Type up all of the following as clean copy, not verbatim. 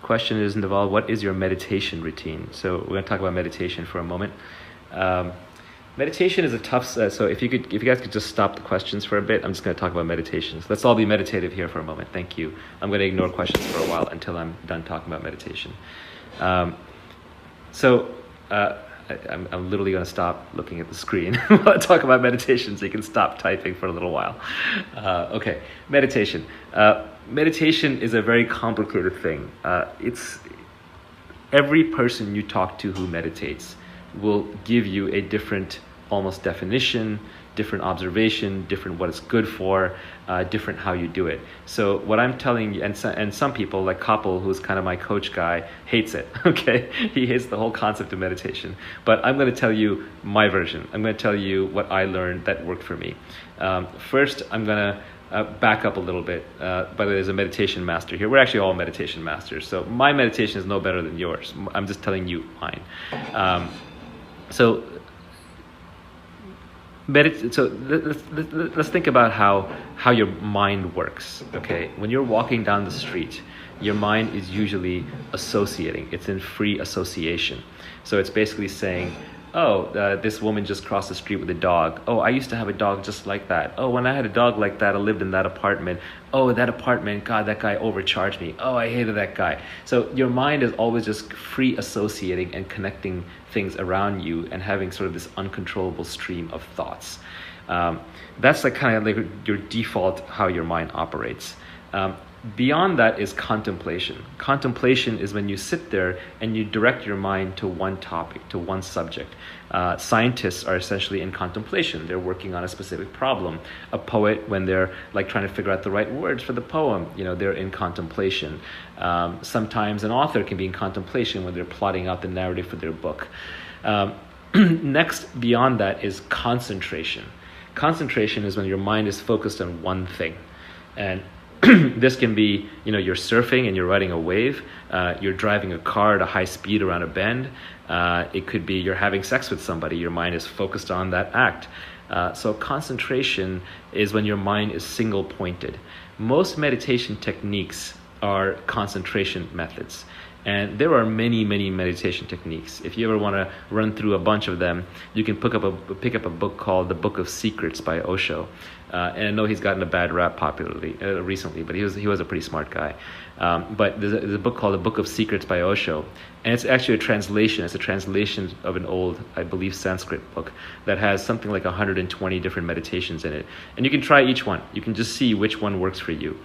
question is, Naval, what is your meditation routine? So we're going to talk about meditation for a moment. Meditation is a tough. So if you guys could just stop the questions for a bit, I'm just going to talk about meditations. Let's all be meditative here for a moment. Thank you. I'm going to ignore questions for a while until I'm done talking about meditation. I'm literally going to stop looking at the screen while I talk about meditation, so you can stop typing for a little while. Okay, meditation. Meditation is a very complicated thing. It's every person you talk to who meditates will give you a different almost definition, different observation, different what it's good for, different how you do it. So what I'm telling you, and some people like Kapil, who's kind of my coach guy, hates it. Okay, he hates the whole concept of meditation. But I'm going to tell you my version. I'm going to tell you what I learned that worked for me. First, I'm going to back up a little bit. By the way, there's a meditation master here. We're actually all meditation masters. So my meditation is no better than yours. I'm just telling you mine. So let's think about how your mind works. Okay, when you're walking down the street, your mind is usually associating. It's in free association. So it's basically saying, oh, this woman just crossed the street with a dog. Oh, I used to have a dog just like that. Oh, when I had a dog like that, I lived in that apartment. Oh, that apartment, God, that guy overcharged me. Oh, I hated that guy. So your mind is always just free associating and connecting things around you and having sort of this uncontrollable stream of thoughts. That's like kind of like your default how your mind operates. Beyond that is contemplation. Contemplation is when you sit there and you direct your mind to one topic, to one subject. Scientists are essentially in contemplation. They're working on a specific problem. A poet, when they're like trying to figure out the right words for the poem, they're in contemplation. Sometimes an author can be in contemplation when they're plotting out the narrative for their book. Next, beyond that is concentration. Concentration is when your mind is focused on one thing. And this can be, you're surfing and you're riding a wave. You're driving a car at a high speed around a bend. It could be you're having sex with somebody. Your mind is focused on that act. So concentration is when your mind is single pointed. Most meditation techniques are concentration methods. And there are many, many meditation techniques. If you ever want to run through a bunch of them, you can pick up a book called The Book of Secrets by Osho. And I know he's gotten a bad rap popularly recently, but he was a pretty smart guy. But there's a book called The Book of Secrets by Osho, and it's actually a translation. It's a translation of an old, I believe, Sanskrit book that has something like 120 different meditations in it. And you can try each one. You can just see which one works for you.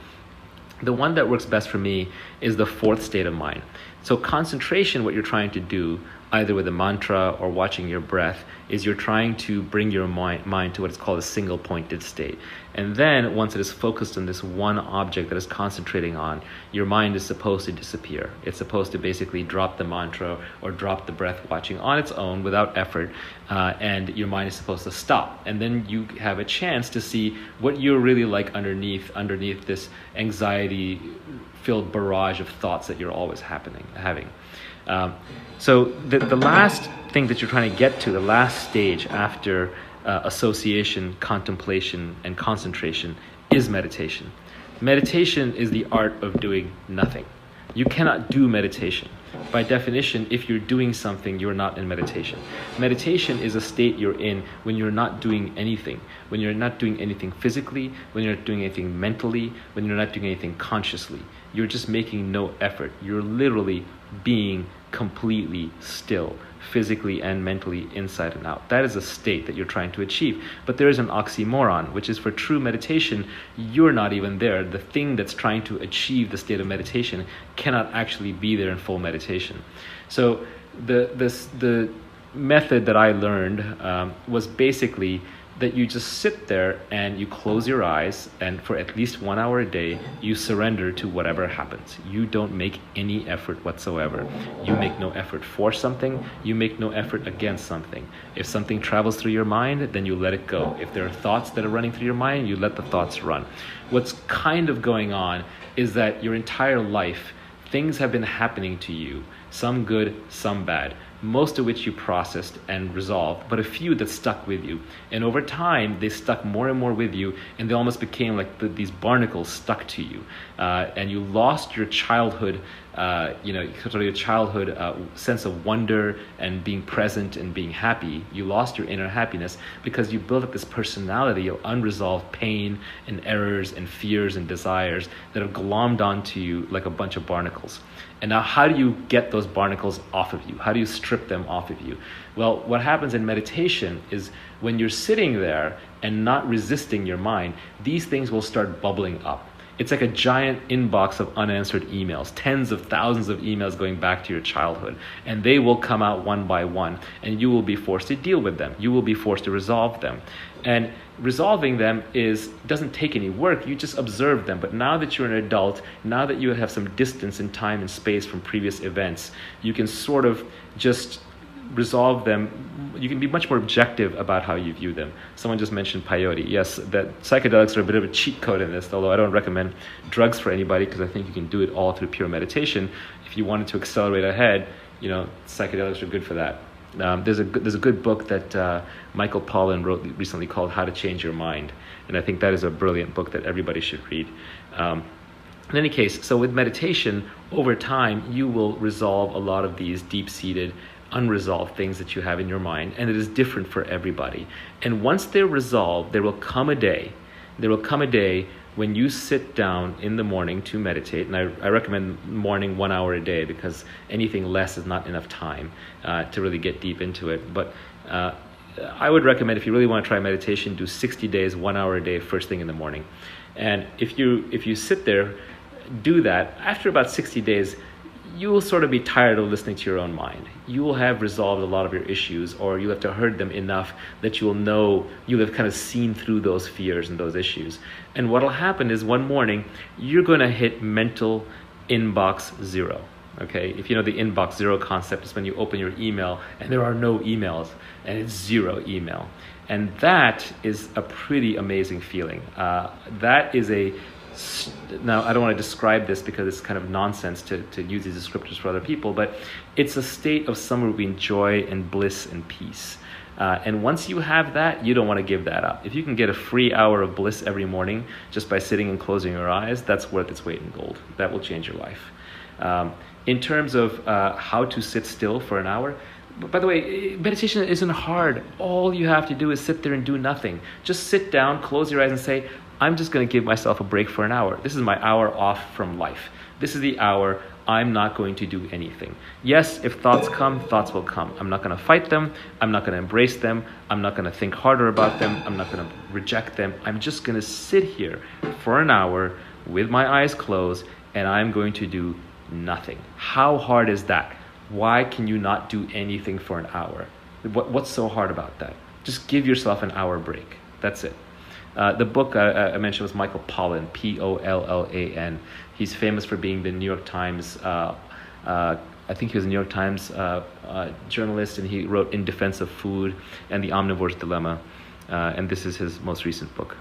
The one that works best for me is the fourth state of mind. So concentration, what you're trying to do, either with a mantra or watching your breath, is you're trying to bring your mind to what is called a single pointed state. And then once it is focused on this one object that is concentrating on, your mind is supposed to disappear. It's supposed to basically drop the mantra or drop the breath watching on its own without effort, and your mind is supposed to stop. And then you have a chance to see what you're really like underneath this anxiety-filled barrage of thoughts that you're always having. So the last thing that you're trying to get to, the last stage after association, contemplation, and concentration is meditation. Meditation is the art of doing nothing. You cannot do meditation. By definition, if you're doing something, you're not in meditation. Meditation is a state you're in when you're not doing anything. When you're not doing anything physically, when you're not doing anything mentally, when you're not doing anything consciously. You're just making no effort. You're literally being completely still, physically and mentally, inside and out. That is a state that you're trying to achieve. But there is an oxymoron, which is for true meditation, you're not even there. The thing that's trying to achieve the state of meditation cannot actually be there in full meditation. So the method that I learned was basically that you just sit there and you close your eyes, and for at least 1 hour a day, you surrender to whatever happens. You don't make any effort whatsoever. You make no effort for something. You make no effort against something. If something travels through your mind, then you let it go. If there are thoughts that are running through your mind, you let the thoughts run. What's kind of going on is that your entire life, things have been happening to you, some good, some bad, most of which you processed and resolved, but a few that stuck with you. And over time, they stuck more and more with you, and they almost became like these barnacles stuck to you. And you lost your childhood sort of your childhood sense of wonder and being present and being happy. You lost your inner happiness because you built up this personality of unresolved pain and errors and fears and desires that have glommed onto you like a bunch of barnacles. And now how do you get those barnacles off of you? How do you strip them off of you? Well, what happens in meditation is when you're sitting there and not resisting your mind, these things will start bubbling up. It's like a giant inbox of unanswered emails, tens of thousands of emails going back to your childhood. And they will come out one by one, and you will be forced to deal with them. You will be forced to resolve them. And resolving them doesn't take any work. You just observe them. But now that you're an adult, now that you have some distance in time and space from previous events, you can sort of just resolve them. You can be much more objective about how you view them. Someone just mentioned peyote. Yes, that psychedelics are a bit of a cheat code in this, although I don't recommend drugs for anybody because I think you can do it all through pure meditation. If you wanted to accelerate ahead, psychedelics are good for that. There's a good book that Michael Pollan wrote recently called How to Change Your Mind, and I think that is a brilliant book that everybody should read. In any case, so with meditation, over time, you will resolve a lot of these deep-seated unresolved things that you have in your mind, and it is different for everybody. And once they're resolved, there will come a day when you sit down in the morning to meditate, and I recommend morning 1 hour a day because anything less is not enough time to really get deep into it. But I would recommend, if you really want to try meditation, do 60 days, 1 hour a day, first thing in the morning. And if you sit there, do that, after about 60 days, you will sort of be tired of listening to your own mind. You will have resolved a lot of your issues, or you'll have to heard them enough that you'll have kind of seen through those fears and those issues. And what'll happen is one morning, you're going to hit mental inbox zero. Okay, if you know the inbox zero concept, is when you open your email and there are no emails and it's zero email. And that is a pretty amazing feeling. Now, I don't want to describe this because it's kind of nonsense to use these descriptors for other people, but it's a state of somewhere between joy and bliss and peace. And once you have that, you don't want to give that up. If you can get a free hour of bliss every morning just by sitting and closing your eyes, that's worth its weight in gold. That will change your life. In terms of how to sit still for an hour, by the way, meditation isn't hard. All you have to do is sit there and do nothing. Just sit down, close your eyes and say, I'm just going to give myself a break for an hour. This is my hour off from life. This is the hour I'm not going to do anything. Yes, if thoughts come, thoughts will come. I'm not going to fight them. I'm not going to embrace them. I'm not going to think harder about them. I'm not going to reject them. I'm just going to sit here for an hour with my eyes closed, and I'm going to do nothing. How hard is that? Why can you not do anything for an hour? What's so hard about that? Just give yourself an hour break. That's it. The book I mentioned was Michael Pollan, Pollan. He's famous for being the New York Times, I think he was a New York Times journalist, and he wrote In Defense of Food and The Omnivore's Dilemma, and this is his most recent book.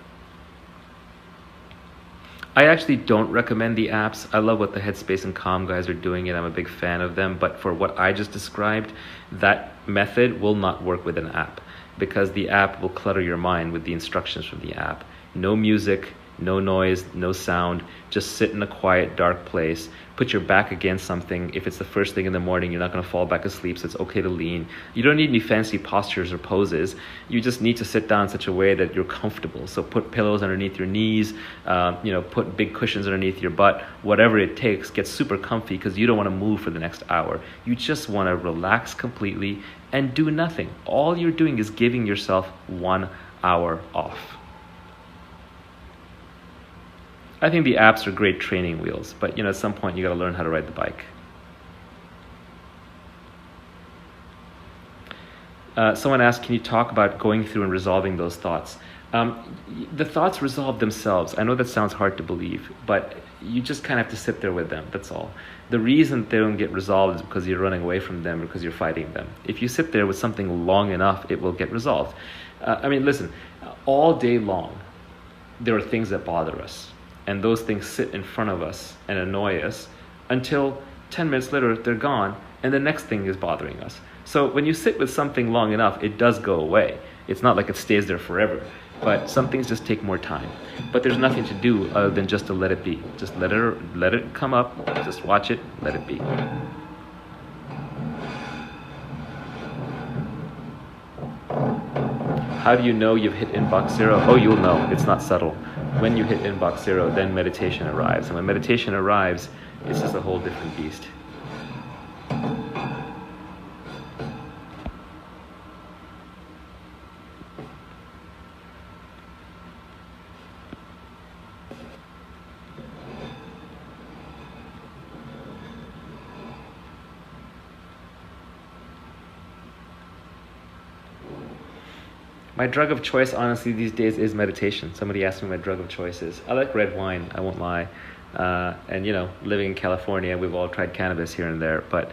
I actually don't recommend the apps. I love what the Headspace and Calm guys are doing, and I'm a big fan of them, but for what I just described, that method will not work with an app, because the app will clutter your mind with the instructions from the app. No music, no noise, no sound. Just sit in a quiet, dark place. Put your back against something. If it's the first thing in the morning, you're not going to fall back asleep, so it's okay to lean. You don't need any fancy postures or poses. You just need to sit down in such a way that you're comfortable. So put pillows underneath your knees, put big cushions underneath your butt, whatever it takes. Get super comfy because you don't want to move for the next hour. You just want to relax completely and do nothing. All you're doing is giving yourself 1 hour off. I think the apps are great training wheels, but at some point you got to learn how to ride the bike. Someone asked, can you talk about going through and resolving those thoughts? The thoughts resolve themselves. I know that sounds hard to believe, but you just kind of have to sit there with them, that's all. The reason they don't get resolved is because you're running away from them or because you're fighting them. If you sit there with something long enough, it will get resolved. Listen, all day long, there are things that bother us. And those things sit in front of us and annoy us until 10 minutes later, they're gone, and the next thing is bothering us. So when you sit with something long enough, it does go away. It's not like it stays there forever. But some things just take more time. But there's nothing to do other than just to let it be. Just let it come up, just watch it, let it be. How do you know you've hit inbox zero? Oh, you'll know. It's not subtle. When you hit inbox zero, then meditation arrives. And when meditation arrives, it's just a whole different beast. My drug of choice, honestly, these days is meditation. Somebody asked me my drug of choice is. I like red wine, I won't lie. And, living in California, we've all tried cannabis here and there. But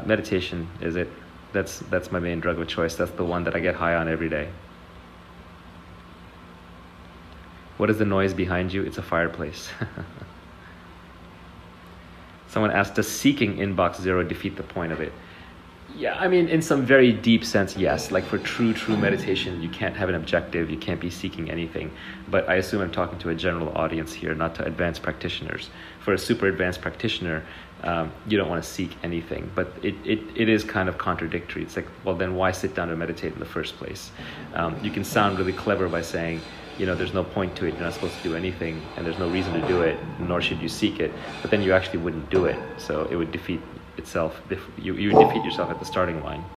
meditation is it. That's my main drug of choice. That's the one that I get high on every day. What is the noise behind you? It's a fireplace. Someone asked, does seeking inbox zero defeat the point of it? Yeah, I mean, in some very deep sense, yes. Like for true meditation, you can't have an objective, you can't be seeking anything. But I assume I'm talking to a general audience here, not to advanced practitioners. For a super advanced practitioner, you don't want to seek anything. But it is kind of contradictory. It's like, well, then why sit down and meditate in the first place? You can sound really clever by saying, there's no point to it, you're not supposed to do anything, and there's no reason to do it, nor should you seek it. But then you actually wouldn't do it, so it would defeat itself. You would defeat yourself at the starting line.